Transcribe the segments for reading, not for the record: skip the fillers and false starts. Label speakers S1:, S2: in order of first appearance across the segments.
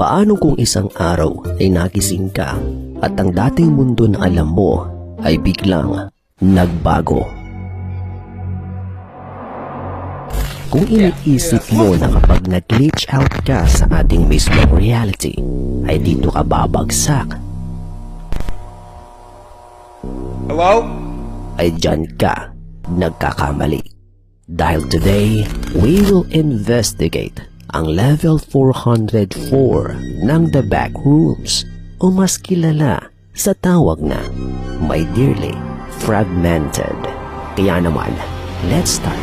S1: Paano kung isang araw ay nagising ka at ang dating mundo na alam mo ay biglang nagbago? Kung iniisip mo na kapag nag-glitch out ka sa ating mismong reality, ay dito ka babagsak,
S2: Hello?
S1: ay dyan ka nagkakamali. Dahil today, we will investigate ang level 404 ng The Backrooms, o mas kilala sa tawag na My Dearly Fragmented. Kaya naman, let's start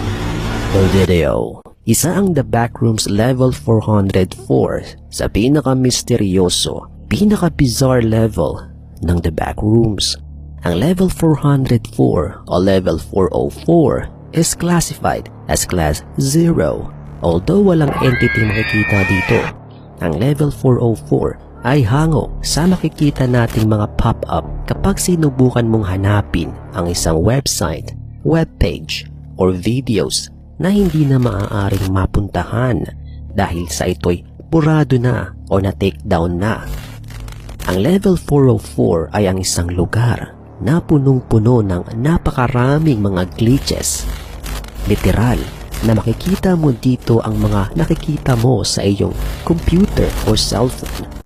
S1: the video. Isa ang The Backrooms level 404 sa pinaka-misteryoso, pinaka-bizarre level ng The Backrooms. Ang level 404 o level 404 is classified as class 0. Although walang entity makikita dito, ang level 404 ay hango sa makikita nating mga pop-up kapag sinubukan mong hanapin ang isang website, webpage, or videos na hindi na maaaring mapuntahan dahil sa ito'y burado na o na-take down na. Ang level 404 ay ang isang lugar na punong-puno ng napakaraming mga glitches. Literal na makikita mo dito ang mga nakikita mo sa iyong computer o cellphone